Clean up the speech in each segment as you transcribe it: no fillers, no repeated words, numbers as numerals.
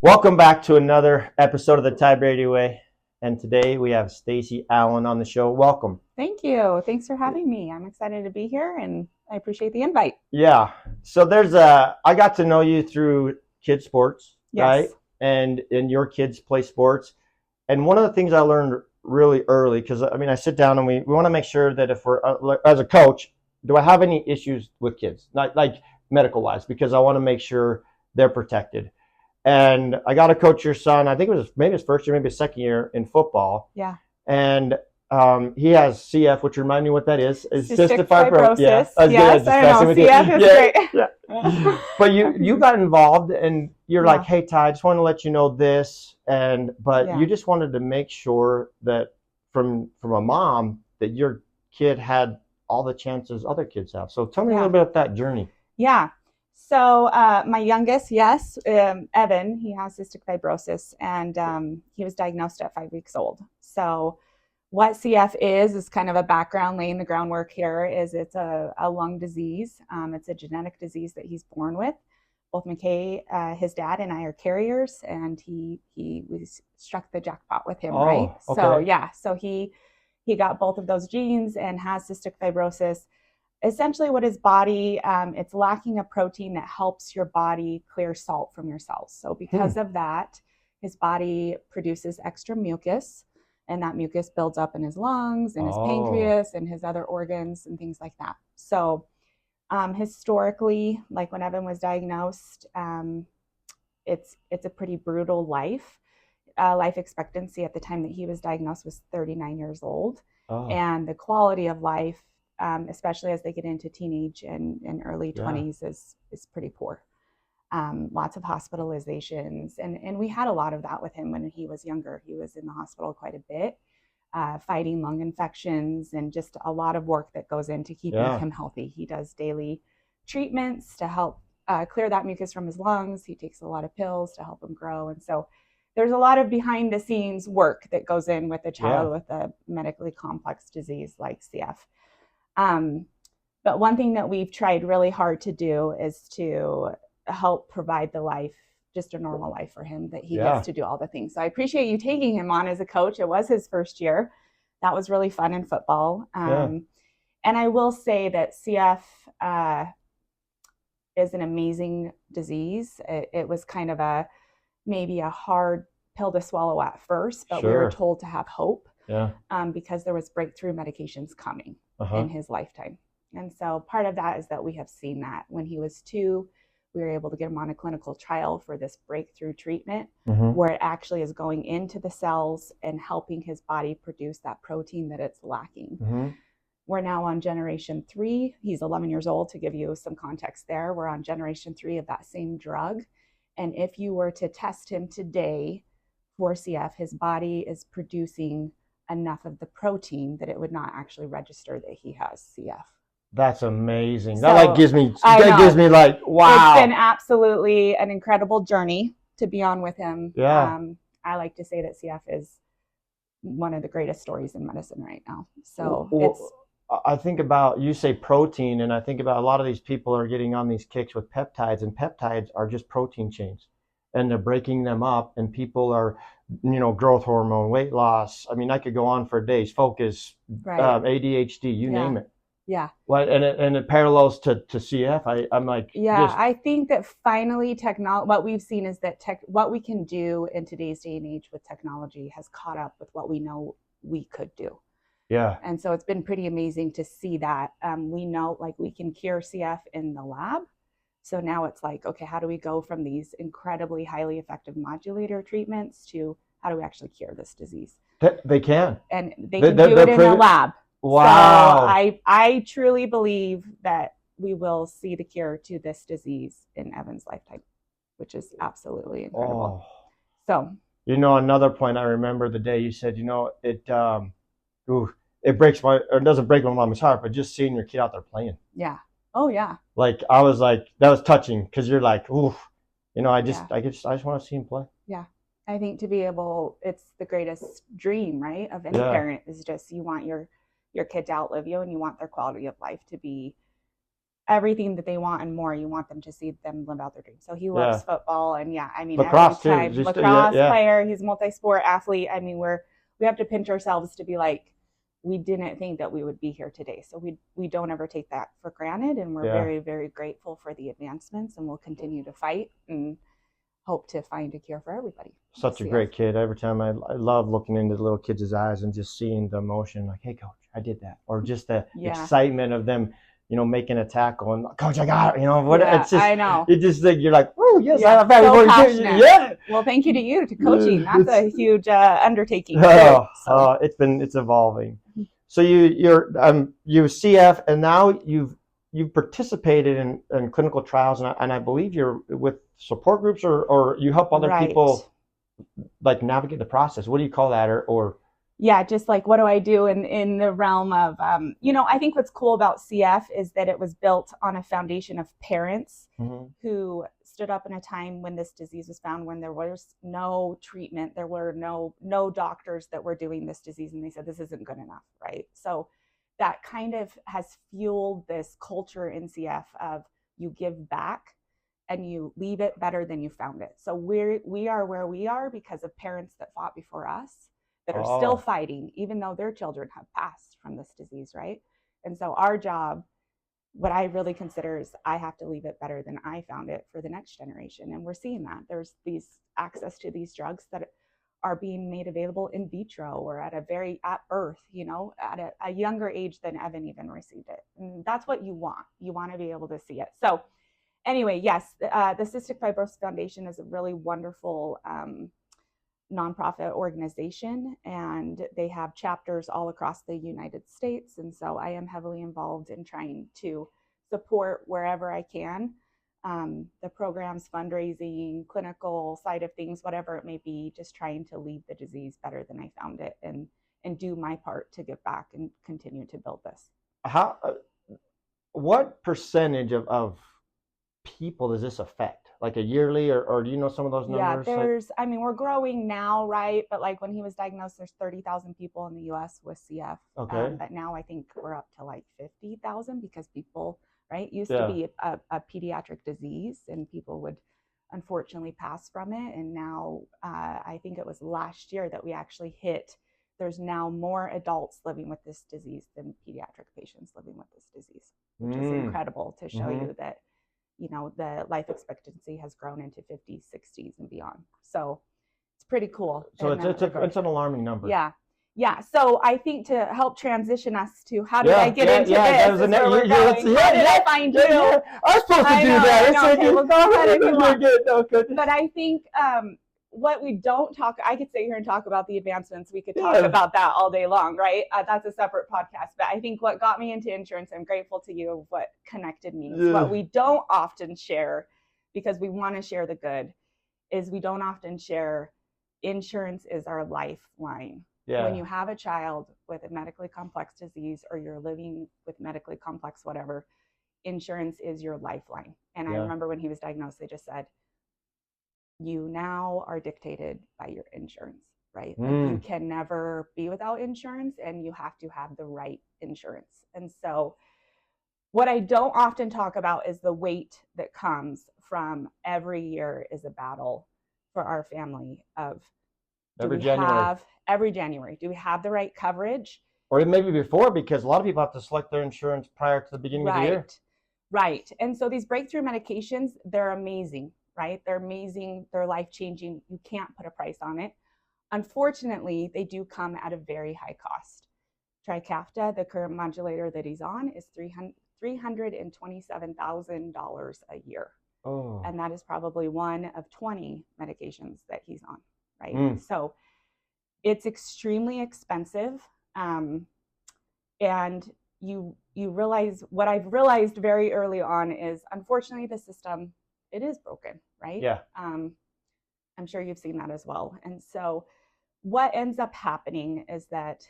Welcome back to another episode of the Brady Way. And today we have Stacy Allen on the show. Welcome. Thank you. Thanks for having me. I'm excited to be here and I appreciate the invite. Yeah. So I got to know you through kids sports, right? Yes. And your kids play sports. And one of the things I learned really early, because I sit down and we want to make sure that if we're, as a coach, do I have any issues with kids? Not like medical wise, because I want to make sure they're protected. And I got to coach your son. I think it was maybe his first year, maybe his second year in football. Yeah. And he has CF, which remind me what that is. It's cystic fibrosis. Yeah. Yes, I know. CF is great. Yeah. But you got involved, and you're like, hey, Ty, I just want to let you know this, but you just wanted to make sure that from a mom that your kid had all the chances other kids have. So tell me a little bit about that journey. Yeah. So my youngest, Evan, he has cystic fibrosis, and he was diagnosed at 5 weeks old. So what CF is kind of a background, laying the groundwork here, is it's a lung disease. It's a genetic disease that he's born with. Both McKay, his dad, and I are carriers, and we struck the jackpot with him, right? Okay. So he got both of those genes and has cystic fibrosis. Essentially what his body, it's lacking a protein that helps your body clear salt from your cells. So because of that, his body produces extra mucus, and that mucus builds up in his lungs and his pancreas and his other organs and things like that. So historically, like when Evan was diagnosed, it's a pretty brutal life. Life expectancy at the time that he was diagnosed was 39 years old. And the quality of life, especially as they get into teenage and early 20s, is pretty poor. Lots of hospitalizations. And we had a lot of that with him when he was younger. He was in the hospital quite a bit, fighting lung infections, and just a lot of work that goes into keeping him healthy. He does daily treatments to help clear that mucus from his lungs. He takes a lot of pills to help him grow. And so there's a lot of behind the scenes work that goes in with a child with a medically complex disease like CF. But one thing that we've tried really hard to do is to help provide the life, just a normal life for him, that he gets to do all the things. So I appreciate you taking him on as a coach. It was his first year. That was really fun in football. And I will say that CF is an amazing disease. It was kind of maybe a hard pill to swallow at first, but we were told to have hope because there was breakthrough medications coming in his lifetime. And so part of that is that we have seen that when he was 2, we were able to get him on a clinical trial for this breakthrough treatment where it actually is going into the cells and helping his body produce that protein that it's lacking. We're now on generation 3. He's 11 years old, to give you some context there. We're on generation 3 of that same drug. And if you were to test him today for CF, his body is producing enough of the protein that it would not actually register that he has CF. That's amazing. So, that gives me like, wow. It's been absolutely an incredible journey to be on with him. I like to say that CF is one of the greatest stories in medicine right now. So I think about, you say protein, and I think about a lot of these people are getting on these kicks with peptides, and peptides are just protein chains, and they're breaking them up, and people are, growth hormone, weight loss. I mean, I could go on for days. Focus, ADHD, you name it. Yeah. Well, and it parallels to CF. I'm like, I think that finally what we've seen is that what we can do in today's day and age with technology has caught up with what we know we could do. Yeah. And so it's been pretty amazing to see that. We know, like, we can cure CF in the lab. So now it's like, okay, how do we go from these incredibly highly effective modulator treatments to how do we actually cure this disease? They can. And they can do it in a lab. Wow. So I truly believe that we will see the cure to this disease in Evan's lifetime, which is absolutely incredible. So, another point, I remember the day you said, it breaks it doesn't break my mom's heart, but just seeing your kid out there playing. Yeah. Oh yeah. Like, I was like, that was touching, because you're like, ooh, I just want to see him play. Yeah. I think to be able, it's the greatest dream, right, of any parent, is just you want your kid to outlive you, and you want their quality of life to be everything that they want and more. You want them to see them live out their dreams. So he loves Yeah. football, and yeah, I mean, every Lacrosse too. time Yeah, lacrosse yeah. player, he's a multi-sport athlete. I mean, we have to pinch ourselves to be like, we didn't think that we would be here today. So we don't ever take that for granted, and we're Yeah. very, very grateful for the advancements, and we'll continue to fight and hope to find a cure for everybody. Such a great kid. Every time I love looking into the little kids' eyes and just seeing the emotion, like, hey, coach, I did that. Or just the excitement of them, making a tackle and, coach, I got it. What it's just, I know. It just like, you're like, oh, yes, yeah, I so passionate. Yeah. Well, thank you to you, to coaching. That's a huge undertaking. It's evolving. So you're you CF, and now you've participated in clinical trials, and I believe you're with support groups, or you help other people like navigate the process. What do you call that? Or yeah, just like, what do I do in the realm of, I think what's cool about CF is that it was built on a foundation of parents who stood up in a time when this disease was found, when there was no treatment, there were no doctors that were doing this disease, and they said, this isn't good enough, right? So that kind of has fueled this culture in CF of, you give back and you leave it better than you found it. So we are where we are because of parents that fought before us, that are still fighting, even though their children have passed from this disease, right? And so our job, what I really consider, is I have to leave it better than I found it for the next generation. And we're seeing that. There's these access to these drugs that are being made available in vitro, or at birth, at a younger age than Evan even received it. And that's what you want. You want to be able to see it. So anyway, yes, the Cystic Fibrosis Foundation is a really wonderful nonprofit organization, and they have chapters all across the United States. And so I am heavily involved in trying to support wherever I can, the programs, fundraising, clinical side of things, whatever it may be, just trying to leave the disease better than I found it, and do my part to give back and continue to build this. What percentage of people does this affect? Like a yearly, or do you know some of those numbers? Yeah, we're growing now, right? But like when he was diagnosed, there's 30,000 people in the US with CF. Okay. But now I think we're up to like 50,000, because people, right, used to be a pediatric disease, and people would unfortunately pass from it. And now I think it was last year that we actually hit, there's now more adults living with this disease than pediatric patients living with this disease, which is incredible to show you that the life expectancy has grown into 50s, 60s, and beyond. So it's pretty cool. So it's an alarming number. Yeah. Yeah. So I think to help transition us to how did I get into this? How did I find you? I was supposed to do that. Okay, well, go ahead if you want. Okay. But I think what we don't talk, I could sit here and talk about the advancements. We could talk about that all day long, right? That's a separate podcast. But I think what got me into insurance, I'm grateful to you, what connected me. What we don't often share, because we want to share the good, is we don't often share insurance is our lifeline. Yeah. When you have a child with a medically complex disease, or you're living with medically complex whatever, insurance is your lifeline. And I remember when he was diagnosed, they just said, you now are dictated by your insurance, right? Like, you can never be without insurance, and you have to have the right insurance. And so what I don't often talk about is the weight that comes from every year is a battle for our family of, every January, do we have the right coverage? Or maybe before, because a lot of people have to select their insurance prior to the beginning of the year. Right. And so these breakthrough medications, they're amazing, right? They're amazing. They're life-changing. You can't put a price on it. Unfortunately, they do come at a very high cost. Trikafta, the current modulator that he's on, is $327,000 a year. Oh. And that is probably one of 20 medications that he's on, right? So it's extremely expensive. And you realize, what I've realized very early on is, unfortunately, the system, it is broken, right? Yeah. I'm sure you've seen that as well. And so what ends up happening is that,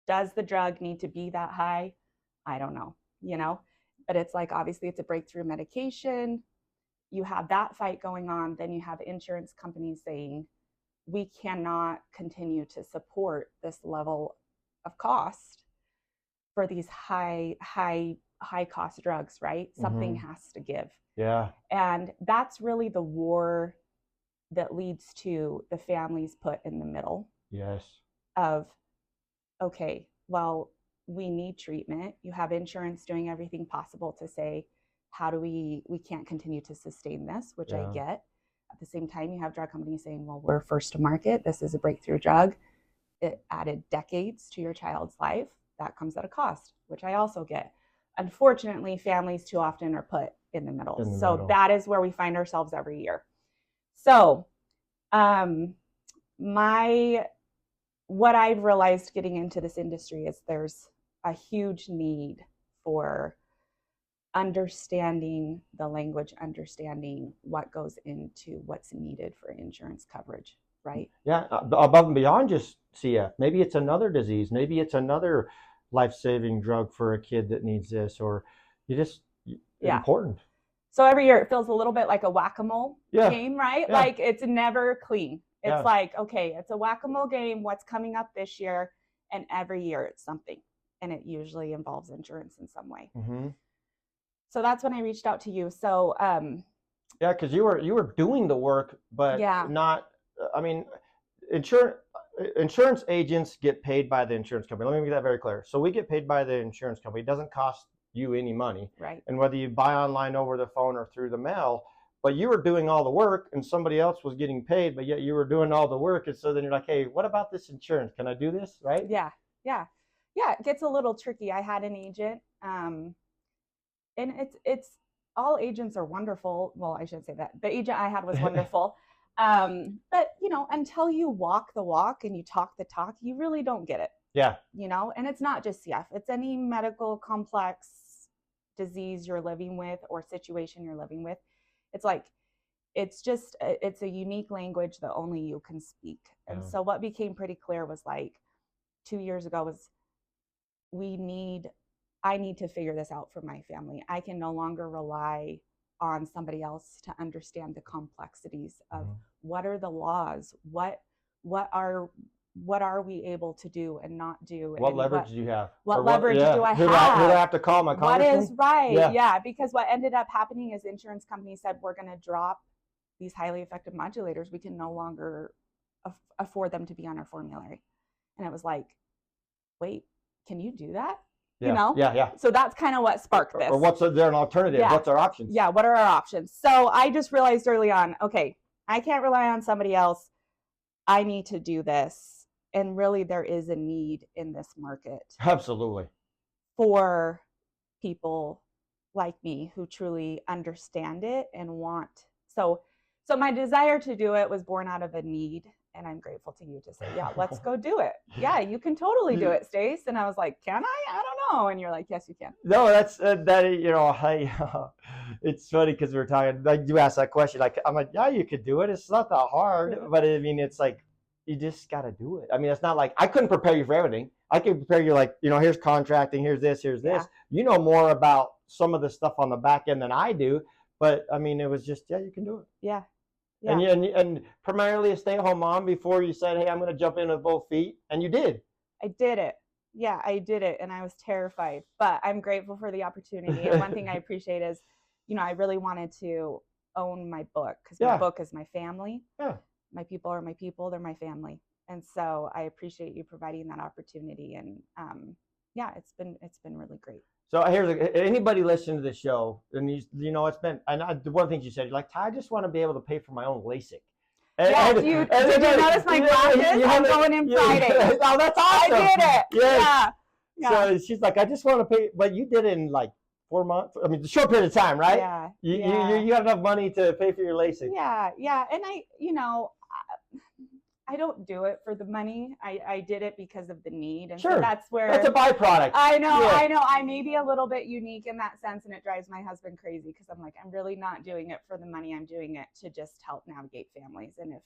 does the drug need to be that high? I don't know, but it's like, obviously it's a breakthrough medication. You have that fight going on. Then you have insurance companies saying, we cannot continue to support this level of cost for these high high cost drugs, right? Something Mm-hmm. has to give. Yeah. And that's really the war that leads to the families put in the middle Yes. of, okay, well, we need treatment. You have insurance doing everything possible to say, how do we can't continue to sustain this, which I Yeah. get. At the same time, you have drug companies saying, well, we're first to market. This is a breakthrough drug. It added decades to your child's life. That comes at a cost, which I also get. Unfortunately, families too often are put in the middle. In the So middle. that is where we find ourselves every year. So, my what I've realized getting into this industry is there's a huge need for understanding the language, understanding what goes into what's needed for insurance coverage, right? Yeah, above and beyond just CF. Maybe it's another disease. Maybe it's another life-saving drug for a kid that needs this, or you just Yeah. important. So every year it feels a little bit like a whack-a-mole Yeah. game, right? Yeah. Like it's never clean. It's Yeah. like, okay, it's a whack-a-mole game. What's coming up this year? And every year it's something. And it usually involves insurance in some way. Mm-hmm. So that's when I reached out to you. So Yeah, because you were doing the work, but yeah, not. I mean, insurance agents get paid by the insurance company. Let me make that very clear. So we get paid by the insurance company. It doesn't cost you any money, right. and whether you buy online, over the phone, or through the mail. But you were doing all the work, and somebody else was getting paid, but yet you were doing all the work. And so then you're like, hey, what about this insurance? Can I do this? Right? Yeah, yeah, yeah. It gets a little tricky. I had an agent, and it's all agents are wonderful. Well, I shouldn't say that. The agent I had was wonderful. But until you walk the walk and you talk the talk, you really don't get it. Yeah. And it's not just CF. It's any medical complex disease you're living with or situation you're living with. It's like, it's a unique language that only you can speak. And Yeah. so what became pretty clear was like 2 years ago was I need to figure this out for my family. I can no longer rely on somebody else to understand the complexities of what are the laws, what are we able to do and not do, What and leverage do you have? what leverage do I Who have? do I have to call? My congressman? What is right? Yeah, because what ended up happening is insurance companies said, we're going to drop these highly effective modulators. We can no longer afford them to be on our formulary. And it was like, wait, can you do that? Yeah. Yeah. So that's kind of what sparked this. Or what's there an alternative? Yeah. What's our options? Yeah, what are our options? So I just realized early on, okay, I can't rely on somebody else. I need to do this. And really there is a need in this market. Absolutely. For people like me who truly understand it and want. So my desire to do it was born out of a need. And I'm grateful to you to say, yeah, let's go do it. Yeah, you can totally do it, Stace. And I was like, can I? I don't know. And you're like, yes, you can. No, that's it's funny because we were talking, like you asked that question, like, I'm like, yeah, you could do it. It's not that hard, but I mean, it's like, you just got to do it. I mean, it's not like, I couldn't prepare you for everything. I could prepare you like, here's contracting, here's this. Yeah. You know more about some of the stuff on the back end than I do, but I mean, it was just, yeah, you can do it. Yeah. Yeah. And primarily a stay-at-home mom before you said, hey, I'm going to jump in with both feet. And you did. I did it. Yeah, I did it. And I was terrified, but I'm grateful for the opportunity. And one thing I appreciate is, I really wanted to own my book because my book is my family. Yeah. My people are my people. They're my family. And so I appreciate you providing that opportunity. And it's been really great. So here's anybody listening to the show, and it's been. And one of the things you said, you're like, I just want to be able to pay for my own LASIK. Did you notice my glasses? I'm going in Friday. Oh, that's awesome! I did it. Yes. Yeah. So she's like, I just want to pay, but you did it in like 4 months. I mean, the short period of time, right? Yeah. You have enough money to pay for your LASIK. Yeah, and I don't do it for the money. I did it because of the need. And so that's where... That's a byproduct. I know. I may be a little bit unique in that sense, and it drives my husband crazy because I'm like, I'm really not doing it for the money. I'm doing it to just help navigate families. And if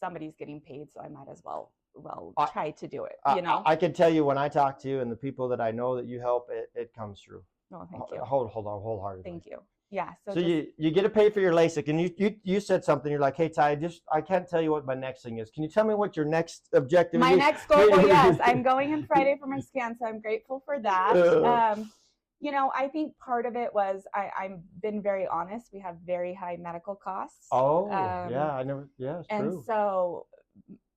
somebody's getting paid, so I might as well try to do it, I can tell you when I talk to you and the people that I know that you help, it comes through. Oh, thank you. Hold on, wholeheartedly. Thank you. Yeah. So you get to pay for your LASIK, and you said something. You're like, hey, Ty, I can't tell you what my next thing is. Can you tell me what your next objective is? My next goal, well, yes, I'm going in Friday for my scan, so I'm grateful for that. I think part of it was I've been very honest. We have very high medical costs. Oh, yeah, I never, yeah, it's And true. so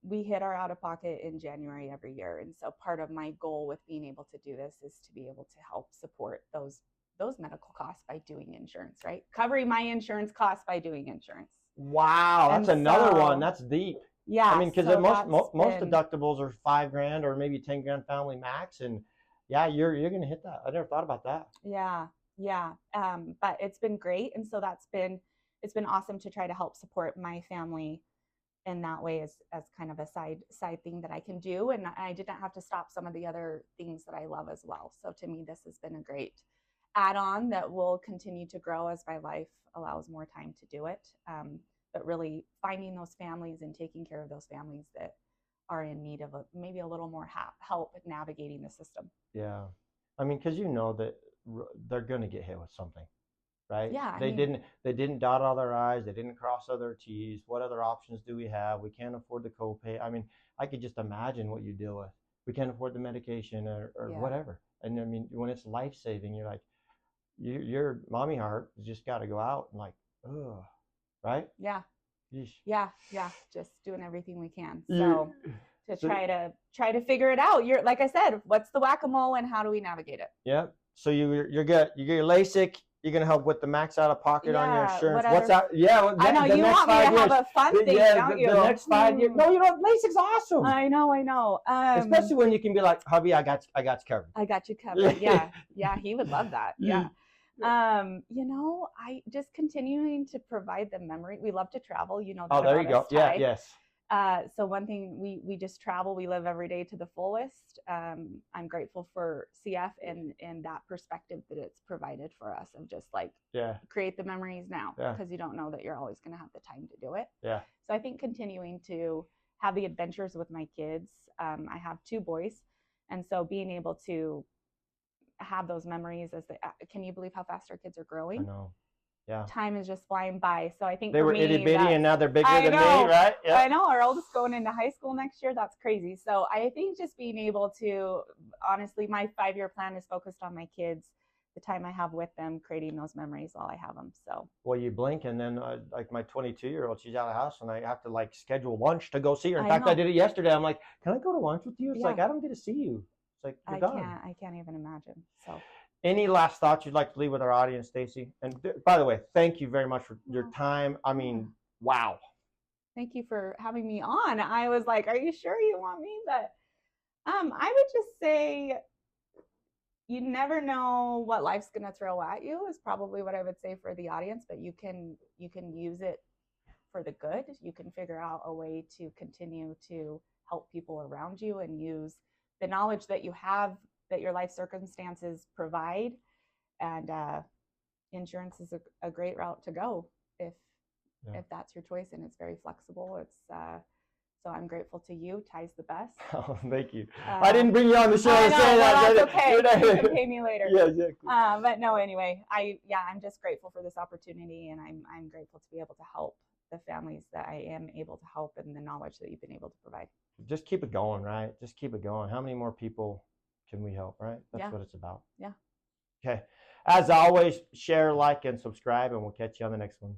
we hit our out of pocket in January every year. And so part of my goal with being able to do this is to be able to help support those medical costs by doing insurance, right? Covering my insurance costs by doing insurance. Wow, that's another one. That's deep. Yeah. I mean, because so most deductibles are $5,000 or maybe 10 grand family max, and yeah, you're gonna hit that. I never thought about that. Yeah, yeah. But it's been great, and so it's been awesome to try to help support my family in that way as kind of a side thing that I can do, and I didn't have to stop some of the other things that I love as well. So to me, this has been a great add-on that will continue to grow as my life allows more time to do it. But really finding those families and taking care of those families that are in need of maybe a little more help navigating the system. Yeah, I mean, because that they're gonna get hit with something, right? Yeah, They didn't dot all their I's, they didn't cross all their T's. What other options do we have? We can't afford the copay. I mean, I could just imagine what you deal with. We can't afford the medication or Yeah. whatever. And I mean, when it's life saving, you're like, your mommy heart has just got to go out and like, ugh, right? Yeah. Yeesh. Yeah. Just doing everything we can. So try to figure it out. You're like I said, what's the whack-a-mole and how do we navigate it? Yeah. So you're good. You get your LASIK. You're gonna help with the max out of pocket on your insurance. What's out? Yeah, I know you want me to have a fun thing, don't you? The next 5 years. No, LASIK's awesome. I know. Especially when you can be like, hubby, I got you covered. I got you covered. Yeah, he would love that. Yeah. I just continuing to provide the memory. We love to travel. That. Oh, there you go. Yeah, yes. So one thing we just travel. We live every day to the fullest. I'm grateful for CF and that perspective that it's provided for us of just like create the memories now because you don't know that you're always going to have the time to do it. Yeah. So I think continuing to have the adventures with my kids. I have 2 boys, and so being able to have those memories can you believe how fast our kids are growing? I know. Yeah. Time is just flying by. So I think they were itty bitty and now they're bigger than me, right? Yeah. I know. Our oldest going into high school next year. That's crazy. So I think just being able to, honestly, my 5-year plan is focused on my kids, the time I have with them, creating those memories while I have them. So. Well, you blink and then like my 22-year-old, she's out of the house and I have to like schedule lunch to go see her. In fact, I did it yesterday. I'm like, can I go to lunch with you? It's like, I don't get to see you. It's like, you're gone. I can't even imagine. So. Any last thoughts you'd like to leave with our audience, Stacy? And by the way, thank you very much for your time. I mean, wow. Thank you for having me on. I was like, are you sure you want me? But I would just say you never know what life's going to throw at you is probably what I would say for the audience, but you can use it for the good. You can figure out a way to continue to help people around you and use the knowledge that you have that your life circumstances provide, and insurance is a great route to go if that's your choice, and it's very flexible. It's so I'm grateful to you. Ty's the best. Oh, thank you. I didn't bring you on the show to say that. That's okay. You can pay me later. Yeah, exactly. But no, anyway, I'm just grateful for this opportunity, and I'm grateful to be able to help the families that I am able to help, and the knowledge that you've been able to provide. Just keep it going, right? Just keep it going. How many more people can we help, right? That's what it's about. Yeah. Okay. As always, share, like, and subscribe, and we'll catch you on the next one.